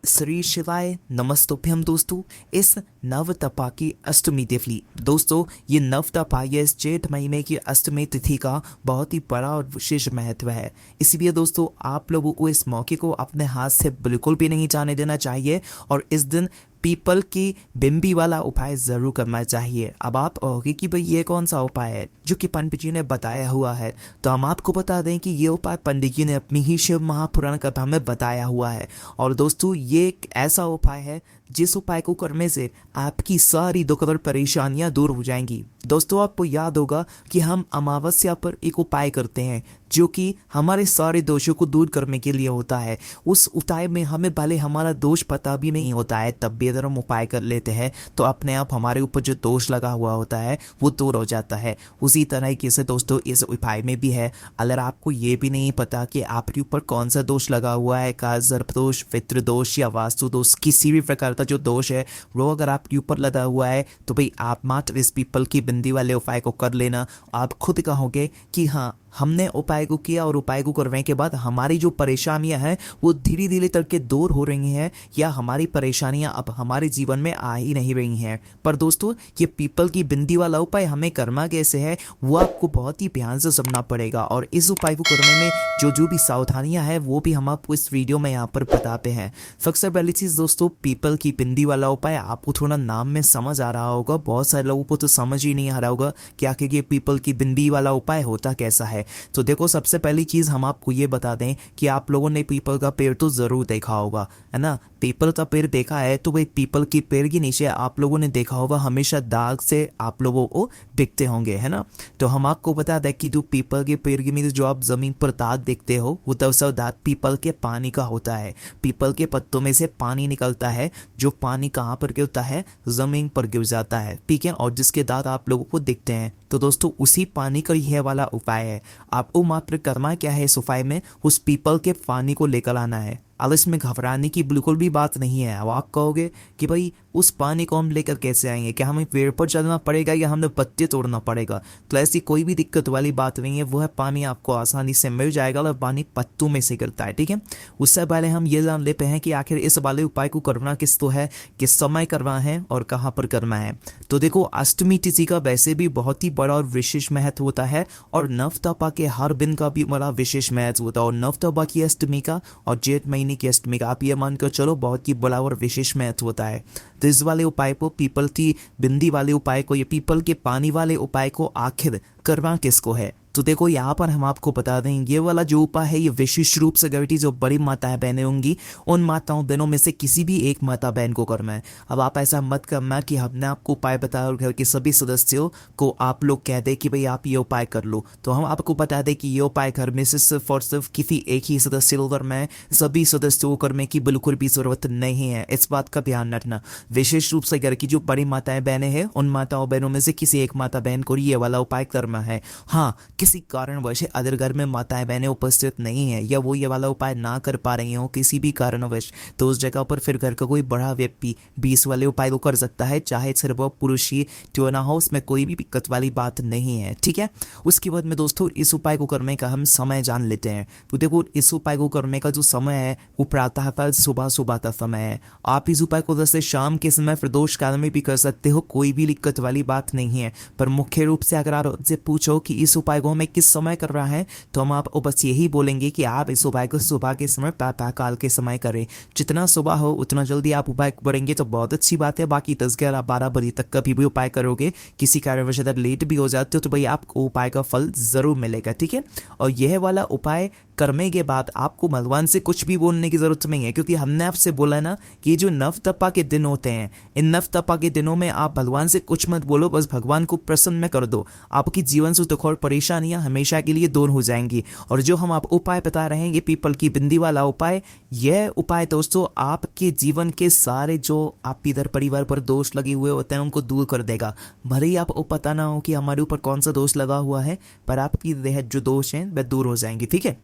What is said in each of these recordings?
श्री शिवाय नमस्तुभ्यम दोस्तों। इस नवतपा की अष्टमी तिथि दोस्तों, ये नवतपा ये इस जेठ महीने की अष्टमी तिथि का बहुत ही बड़ा और विशेष महत्व है। इसलिए दोस्तों, आप लोगों को इस मौके को अपने हाथ से बिल्कुल भी नहीं जाने देना चाहिए और इस दिन पीपल की बिंबी वाला उपाय जरूर करना चाहिए। अब आप कहोगे कि भाई ये कौन सा उपाय है जो कि पंडित जी ने बताया हुआ है, तो हम आपको बता दें कि ये उपाय पंडित जी ने अपनी ही शिव महापुराण कथा में बताया हुआ है। और दोस्तों, ये एक ऐसा उपाय है जिस उपाय को करने से आपकी सारी दुख और परेशानियां दूर हो जाएंगी। दोस्तों, आपको याद होगा कि हम अमावस्या पर एक उपाय करते हैं जो कि हमारे सारे दोषों को दूर करने के लिए होता है। उस उपाय में हमें भले हमारा दोष पता भी नहीं होता है, तब भी अगर हम उपाय कर लेते हैं तो अपने आप हमारे ऊपर जो दोष लगा हुआ होता है वो दूर हो जाता है। उसी तरह से दोस्तों, इस उपाय में भी है। अगर आपको ये भी नहीं पता कि आपके ऊपर कौन सा दोष लगा हुआ है, का सर्प दोष, पितृ दोष या वास्तु दोष, किसी भी प्रकार का जो दोष है वो अगर आपके ऊपर लगा हुआ है, तो भाई आप मात्र इस पीपल की बिंदी वाले उपाय को कर लेना। आप खुद कहोगे कि हाँ, हमने उपाय को किया और उपाय को करने के बाद हमारी जो परेशानियां हैं वो धीरे धीरे करके दूर हो रही हैं, या हमारी परेशानियां अब हमारे जीवन में आ ही नहीं रही हैं। पर दोस्तों, ये पीपल की बिंदी वाला उपाय हमें करना कैसे है वो आपको बहुत ही ध्यान से समझना पड़ेगा। और इस उपाय को करने में जो भी सावधानियां हैं वो भी हम आपको इस वीडियो में यहाँ पर बताते हैं। सबसे पहली चीज़ दोस्तों, पीपल की बिंदी वाला उपाय आपको थोड़ा नाम में समझ आ रहा होगा, बहुत सारे लोगों को तो समझ ही नहीं आ रहा होगा कि आखिर ये पीपल की बिंदी वाला उपाय होता कैसा है। तो देखो, सबसे पहली चीज हम आपको ये बता दें कि आप लोगों ने पीपल का पेड़ तो जरूर देखा होगा, है ना। पीपल का पेड़ देखा है तो भाई पीपल की पेड़ के नीचे आप लोगों ने देखा होगा हमेशा दाग से आप लोगों को दिखते होंगे, है ना। तो हम आपको बता दें कि जो पीपल के पेड़ के नीचे जो आप जमीन पर दाग देखते हो वो दरअसल दाग पीपल के पानी का होता है। पीपल के पत्तों में से पानी निकलता है, जो पानी कहाँ पर गिरता है, जमीन पर गिर जाता है, ठीक है, और जिसके दाग आप लोगों को दिखते हैं। तो दोस्तों, उसी पानी का यह वाला उपाय है। आपको मात्र करना क्या है, इस उपाय में उस पीपल के पानी को लेकर आना है। अब इसमें घबराने की बिल्कुल भी बात नहीं है। अब आप कहोगे कि भाई उस पानी को हम लेकर कैसे आएंगे, क्या हमें पेड़ पर चलना पड़ेगा या हमें पत्ते तोड़ना पड़ेगा? तो ऐसी कोई भी दिक्कत वाली बात नहीं है, वो है पानी आपको आसानी से मिल जाएगा और पानी पत्तों में से गिरता है, ठीक है। उससे पहले हम ये जान लेते हैं कि आखिर इस वाले उपाय को करना किस तो है, किस समय करना है और कहाँ पर करना है। तो देखो, अष्टमी तिथि का वैसे भी बहुत ही बड़ा और विशेष महत्व होता है, और नवतपा के हर दिन का भी बड़ा विशेष महत्व होता है। और नवतपा की अष्टमी का और जेठ महीने की अष्टमी का आप ये मानकर चलो बहुत ही बड़ा और विशेष महत्व होता है। तो इस वाले उपाय को, पीपल की बिंदी वाले उपाय को, ये पीपल के पानी वाले उपाय को आखिर करना किसको है? तो देखो, यहाँ पर हम आपको बता दें, ये वाला जो उपाय है ये विशेष रूप से गलती जो बड़ी माताएं बहनें होंगी उन माताओं बहनों में से किसी भी एक माता बहन को करना है। अब आप ऐसा मत करना कि हमने आपको उपाय बताया और घर के सभी सदस्यों को आप लोग कह दे कि भाई आप ये उपाय कर लो। तो हम आपको बता दें कि ये उपाय घर में से सिर्फ और सिर्फ किसी एक ही सदस्य को करना है, सभी सदस्यों को करने की बिल्कुल भी जरूरत नहीं है। इस बात का ध्यान रखना। विशेष रूप से घर की जो बड़ी माताएं बहनें हैं उन माताओं बहनों में से किसी एक माता बहन को ये वाला उपाय करना है। हाँ, किसी कारणवश अगर घर में माताएं बहनें उपस्थित नहीं है या वो ये वाला उपाय ना कर पा रही हो किसी भी कारणवश, तो उस जगह पर फिर घर का कोई बड़ा व्यक्ति 20 वाले उपाय को कर सकता है, चाहे सिर्फ वो पुरुष ही क्यों ना हो, उसमें कोई भी दिक्कत वाली बात नहीं है, ठीक है। उसके बाद में दोस्तों, इस उपाय को करने का हम समय जान लेते हैं। तो देखो, इस उपाय को करने का जो समय है वो प्रातः सुबह सुबह का समय है। आप इस उपाय को जैसे शाम के समय प्रदोष काल में भी कर सकते हो, कोई भी दिक्कत वाली बात नहीं है। पर मुख्य रूप से अगर आप से पूछो कि इस उपाय को हमें किस समय कर रहा है, तो हम आपको बस यही बोलेंगे कि आप इस उपाय को सुबह के समय, प्रातः काल के समय करें। जितना सुबह हो उतना जल्दी आप उपाय करेंगे तो बहुत अच्छी बात है। बाकी 10-11-12 बजे तक कभी भी उपाय करोगे, किसी कारणवश अगर लेट भी हो जाते हो तो भाई आपको उपाय का फल जरूर मिलेगा, ठीक है। और यह वाला उपाय करने के बाद आपको भगवान से कुछ भी बोलने की जरूरत नहीं है, क्योंकि हमने आपसे बोला ना कि ये जो नवतपा के दिन होते हैं, इन नवतपा के दिनों में आप भगवान से कुछ मत बोलो, बस भगवान को प्रसन्न कर दो। आपकी जीवन से दुख और परेशानियां हमेशा के लिए दूर हो जाएंगी। और जो हम आप उपाय बता रहे हैं, ये पीपल की बिंदी वाला उपाय, यह उपाय दोस्तों आपके जीवन के सारे जो आपके इधर परिवार पर दोष लगे हुए होते हैं उनको दूर कर देगा। भले ही आपको पता ना हो कि हमारे ऊपर कौन सा दोष लगा हुआ है, पर आपकी जो दोष हैं वह दूर हो जाएंगे, ठीक है।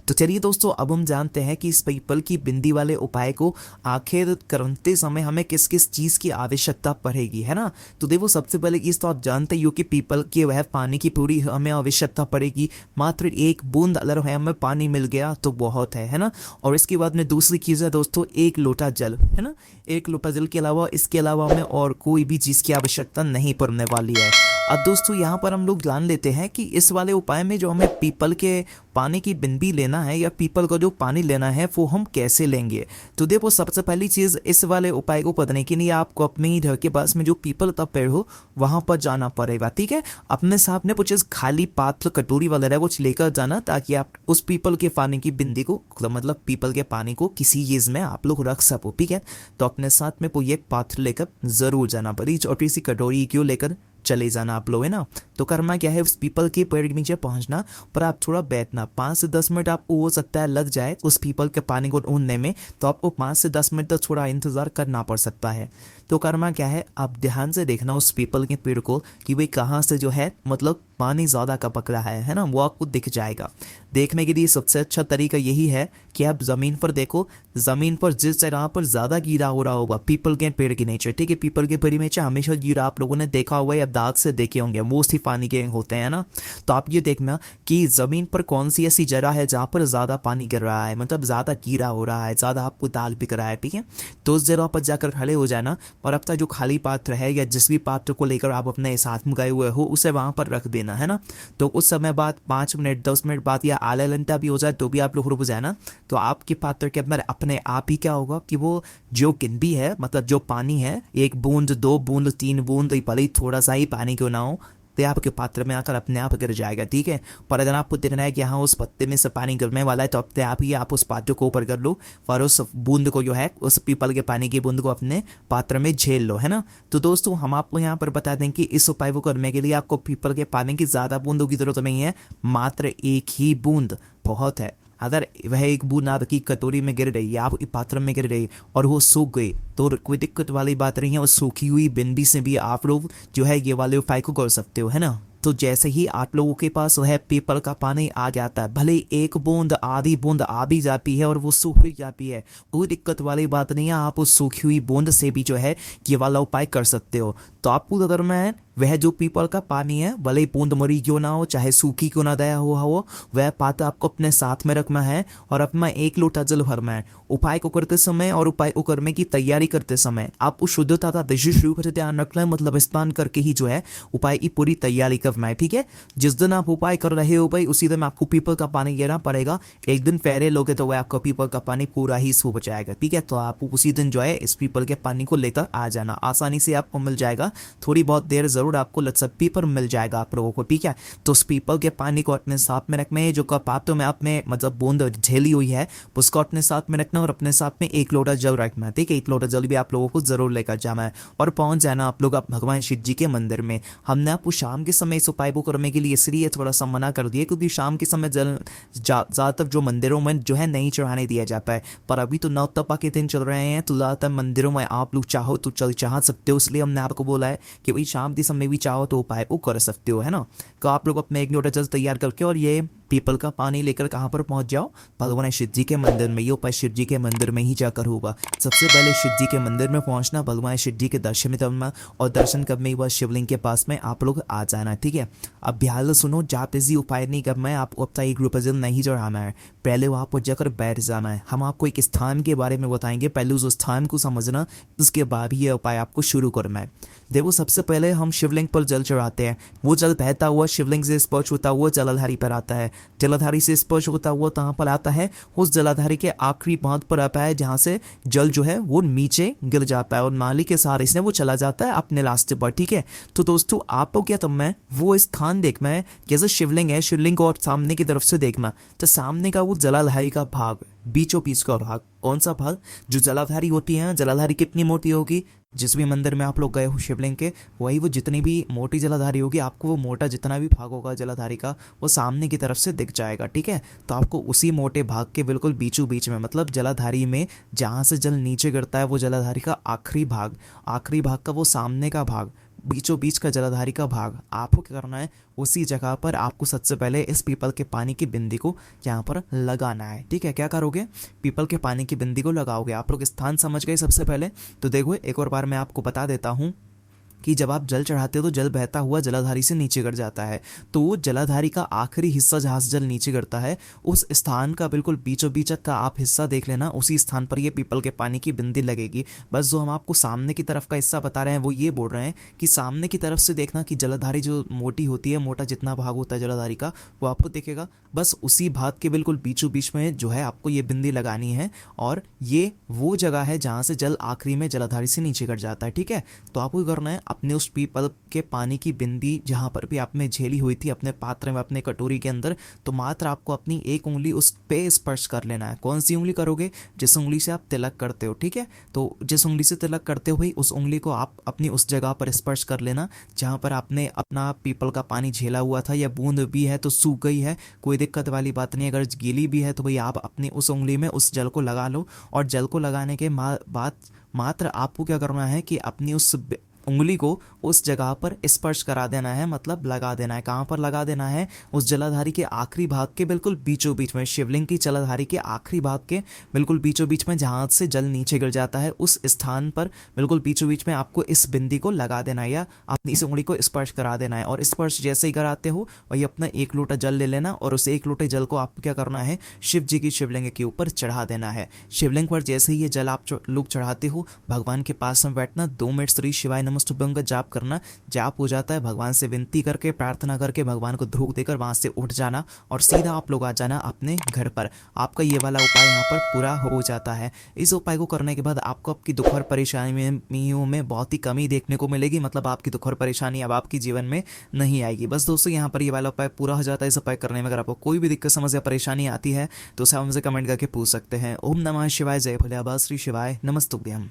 तो चलिए दोस्तों, अब हम जानते हैं कि इस पीपल की बिंदी वाले उपाय को आखिर करते समय हमें किस किस चीज़ की आवश्यकता पड़ेगी, है ना। तो देखो, सबसे पहले इस तो आप जानते ही हो कि पीपल के वह पानी की पूरी हमें आवश्यकता पड़ेगी। मात्र एक बूंद अगर हमें पानी मिल गया तो बहुत है ना। और इसके बाद में दूसरी चीज़ है दोस्तों, एक लोटा जल, है ना। एक लोटा जल के अलावा इसके अलावा हमें और कोई भी चीज़ की आवश्यकता नहीं पड़ने वाली है। अब दोस्तों, यहाँ पर हम लोग जान लेते हैं कि इस वाले उपाय में जो हमें पीपल के पानी की बिंदी लेना है या पीपल का जो पानी लेना है वो हम कैसे लेंगे। तो देखो, सबसे पहली चीज़, इस वाले उपाय को पढ़ने के लिए आपको अपने ही घर के पास में जो पीपल का पेड़ हो वहाँ पर जाना पड़ेगा, ठीक है। अपने साथ में कुछ खाली पात्र, कटोरी वगैरह कुछ लेकर जाना, ताकि आप उस पीपल के पानी की बिंदी को, मतलब पीपल के पानी को किसी चीज़ में आप लोग रख सको, ठीक है। तो अपने साथ में कोई एक पात्र लेकर ज़रूर जाना पड़ेगी और किसी कटोरी क्यों लेकर चले जाना आप लोग, है ना। तो करना क्या है, उस पीपल के पेड़ के नीचे पहुंचना, पर आप थोड़ा बैठना। 5 से 10 मिनट आपको हो सकता है लग जाए उस पीपल के पानी को ढूंढने में, तो आपको 5 से 10 मिनट तक थोड़ा इंतजार करना पड़ सकता है। तो करना क्या है, आप ध्यान से देखना उस पीपल के पेड़ को कि भाई कहाँ से जो है मतलब पानी ज़्यादा का पकड़ा है ना, वो आपको दिख जाएगा। देखने के लिए सबसे अच्छा तरीका यही है कि आप ज़मीन पर देखो, ज़मीन पर जिस जगह पर ज़्यादा कीड़ा हो रहा होगा पीपल के पेड़ के नीचे, ठीक है। पीपल के पेड़ के नीचे हमेशा कीड़ा आप लोगों ने देखा होगा या दाग से देखे होंगे, वो उसी पानी के होते हैं ना। तो आप ये देखना कि ज़मीन पर कौन सी ऐसी जगह है जहाँ पर ज़्यादा पानी गिर रहा है, मतलब ज़्यादा कीड़ा हो रहा है, ज़्यादा आपको दाल बिक रहा है, ठीक है। तो उस जगह पर जाकर खड़े हो जाना और अपना जो खाली पात्र है या जिस भी पात्र को लेकर आप अपने साथ में गए हुए हो उसे वहाँ पर रख देना, है ना। तो उस समय बाद 5 मिनट 10 मिनट बाद या आधा घंटा भी हो जाए तो भी आप लोग रुक जाना। तो आपके पात्र के अंदर अपने आप ही क्या होगा कि वो जो गिनती है, मतलब जो पानी है, 1 बूंद 2 बूंद 3 बूंद, भले ही थोड़ा सा ही पानी क्यों ना हो, तो आपके पात्र में आकर अपने आप गिर जाएगा, ठीक है। पर अगर आपको देखना है कि हाँ उस पत्ते में से पानी गिरने वाला है, तो अपने आप ही आप उस पात्र को ऊपर कर लो और उस बूंद को जो है, उस पीपल के पानी की बूंद को अपने पात्र में झेल लो, है ना। तो दोस्तों, हम आपको यहाँ पर बता दें कि इस उपाय को करने के लिए आपको पीपल के पानी की ज़्यादा बूंदों की जरूरत नहीं है, मात्र एक ही बूंद बहुत है। अगर वह एक बूंद आपकी कटोरी में गिर रही है, आपके पात्र में गिर रही और वो सूख गई, तो कोई दिक्कत वाली बात नहीं है। उस सूखी हुई बिंदी से भी आप लोग जो है ये वाले उपाय को कर सकते हो, है ना। तो जैसे ही आप लोगों के पास वह पीपल का पानी आ जाता है, भले एक बूंद आधी बूंद आ भी जाती है और वो सूख भी जाती है, कोई दिक्कत वाली बात नहीं है। आप उस सूखी हुई बूंद से भी जो है ये वाला उपाय कर सकते हो। तो आपको अगर मैं वह जो पीपल का पानी है, भले ही बूंद मरी क्यों ना हो, चाहे सूखी क्यों ना दया हुआ हो, वह पात्र आपको अपने साथ में रखना है और अपना 1 लोटा जल भरना है। उपाय को करते समय और उपाय को करने की तैयारी करते समय आपको शुद्धता का विशेष रूप से ध्यान रखना है, मतलब स्नान करके ही जो है उपाय की पूरी तैयारी करना है, ठीक है। जिस दिन आप उपाय कर रहे हो भाई, उसी दिन आपको पीपल का पानी लेना पड़ेगा। एक दिन पहले लोगे तो वह आपका पीपल का पानी पूरा ही सूख जाएगा, ठीक है। तो आप उसी दिन जो है इस पीपल के पानी को लेकर आ जाना, आसानी से आपको मिल जाएगा। थोड़ी बहुत देर जरूर आपको लचप्पी पर मिल जाएगा आप लोगों को, ठीक है। तो उस पीपल के पानी को अपने साथ में रखना है, जो कप पात्र में आपने मतलब बूंद झेली हुई है उसको अपने साथ में रखना और अपने साथ में 1 लोटा जल रखना है, ठीक है। 1 लोटा जल भी आप लोगों को जरूर लेकर जाना है और पहुंच जाना आप लोग भगवान शिव जी के मंदिर में। हमने आपको शाम के समय इस उपाय को करने के लिए इसलिए थोड़ा सा मना कर दिया क्योंकि शाम के समय जल ज़्यादातर जो मंदिरों में जो है नहीं चढ़ाने दिया जाता है, पर अभी तो नवतपा के दिन चल रहे हैं, तो ज़्यादातर मंदिरों में आप लोग चाहो तो चाह सकते हो। इसलिए हमने आपको बोला है कि भाई शाम के समय भी चाहो तो उपाय को कर सकते हो, है ना। तो आप लोग अपने 1 लोटा जल तैयार करके और ये पीपल का पानी लेकर कहाँ पर पहुंच जाओ, भगवान शिव जी के मंदिर में। ये उपाय शिव जी के मंदिर में ही जाकर होगा। सबसे पहले शिव जी के मंदिर में पहुंचना, भगवान शिव जी के दर्शन करना और दर्शन करने के बाद शिवलिंग के पास में आप लोग आ जाना, ठीक है। अब ध्यान से सुनो, जाते जी उपाय नहीं करना है, आपको अपना 1 रूपये जल नहीं चढ़ाना है, पहले वहाँ पर जाकर बैठ जाना है। हम आपको एक स्थान के बारे में बताएंगे, पहले उस स्थान को समझना, उसके बाद ही ये उपाय आपको शुरू करना है। देखो, सबसे पहले हम शिवलिंग पर जल चढ़ाते हैं, वो जल बहता हुआ शिवलिंग से स्पर्श होता हुआ जलाधारी पर आता है, जलाधारी से स्पर्श होता हुआ कहाँ पर आता है, उस जलाधारी के आखिरी बांध पर आता है जहाँ से जल जो है वो नीचे गिर जाता है और नाली के सहारे से वो चला जाता है अपने रास्ते पर, ठीक है। तो दोस्तों, आपको क्या करना है, वो स्थान देखना है, जैसे शिवलिंग है, शिवलिंग को और सामने की तरफ से देखना, तो सामने का वो जलाधारी का भाग, बीचों बीच का भाग, कौन सा भाग, जो जलाधारी होती है। जलाधारी कितनी मोटी होगी, जिस भी मंदिर में आप लोग गए हो शिवलिंग के, वही वो जितनी भी मोटी जलाधारी होगी, आपको वो मोटा जितना भी भाग होगा जलाधारी का, वो सामने की तरफ से दिख जाएगा, ठीक है। तो आपको उसी मोटे भाग के बिल्कुल बीचों बीच में, मतलब जलाधारी में जहाँ से जल नीचे गिरता है, वो जलाधारी का आखिरी भाग का वो सामने का भाग, बीचों बीच का जलाधारी का भाग, आपको क्या करना है, उसी जगह पर आपको सबसे पहले इस पीपल के पानी की बिंदी को यहाँ पर लगाना है। ठीक है, क्या करोगे, पीपल के पानी की बिंदी को लगाओगे। आप लोग स्थान समझ गए सबसे पहले। तो देखो एक और बार मैं आपको बता देता हूँ कि जब आप जल चढ़ाते हो तो जल बहता हुआ जलाधारी से नीचे गिर जाता है। तो वो जलाधारी का आखिरी हिस्सा जहाँ से जल नीचे गिरता है, उस स्थान का बिल्कुल बीचों बीच का आप हिस्सा देख लेना, उसी स्थान पर ये पीपल के पानी की बिंदी लगेगी। बस जो हम आपको सामने की तरफ का हिस्सा बता रहे हैं वो ये बोल रहे हैं कि सामने की तरफ से देखना कि जलाधारी जो मोटी होती है, मोटा जितना भाग होता है जलाधारी का वो आपको दिखेगा। बस उसी भाग के बिल्कुल बीचों बीच में जो है आपको ये बिंदी लगानी है, और ये वो जगह है जहाँ से जल आखिरी में जलाधारी से नीचे गिर जाता है। ठीक है, तो आपको करना है अपने उस पीपल के पानी की बिंदी जहाँ पर भी आपने झेली हुई थी अपने पात्र में, अपने कटोरी के अंदर, तो मात्र आपको अपनी एक उंगली उस पे स्पर्श कर लेना है। कौन सी उंगली करोगे, जिस उंगली से आप तिलक करते हो। ठीक है, तो जिस उंगली से तिलक करते हो भाई उस उंगली को आप अपनी उस जगह पर स्पर्श कर लेना जहाँ पर आपने अपना पीपल का पानी झेला हुआ था। या बूंद भी है तो सूख गई है, कोई दिक्कत वाली बात नहीं। अगर गीली भी है तो भाई आप अपनी उस उंगली में उस जल को लगा लो, और जल को लगाने के बाद मात्र आपको क्या करना है कि अपनी उस उंगली को उस जगह पर स्पर्श करा देना है, मतलब लगा देना है। कहाँ पर लगा देना है, उस जलाधारी के आखिरी भाग के बिल्कुल बीचों बीच में, शिवलिंग की जलाधारी के आखिरी भाग के बिल्कुल बीचों बीच में जहाँ से जल नीचे गिर जाता है, उस स्थान पर बिल्कुल बीचों बीच में आपको इस बिंदी को लगा देना है या अपनी इस उंगली को स्पर्श करा देना है। और स्पर्श जैसे ही कराते हो वही अपना एक लोटा जल ले लेना, और उस एक लोटे जल को आपको क्या करना है, शिव जी की शिवलिंग के ऊपर चढ़ा देना है। शिवलिंग पर जैसे ही ये जल आप लोग चढ़ाते हो, भगवान के पास में बैठना, 2 मिनट श्री शिवाय नमस्तुभ्यं का जाप करना। जाप हो जाता है, भगवान से विनती करके, प्रार्थना करके, भगवान को धूप देकर वहां से उठ जाना और सीधा आप लोग आ जाना अपने घर पर। आपका ये वाला उपाय यहाँ पर पूरा हो जाता है। इस उपाय को करने के बाद आपको आपकी दुख और परेशानियों में बहुत ही कमी देखने को मिलेगी, मतलब आपकी दुख और परेशानी अब आपके जीवन में नहीं आएगी। बस दोस्तों यहाँ पर ये वाला उपाय पूरा हो जाता है। इस उपाय करने में अगर आपको कोई भी दिक्कत, समस्या, परेशानी आती है तो उसे हमसे कमेंट करके पूछ सकते हैं। ओम नमः शिवाय, जय भोले बाबा, श्री शिवाय नमस्तुभ्यम।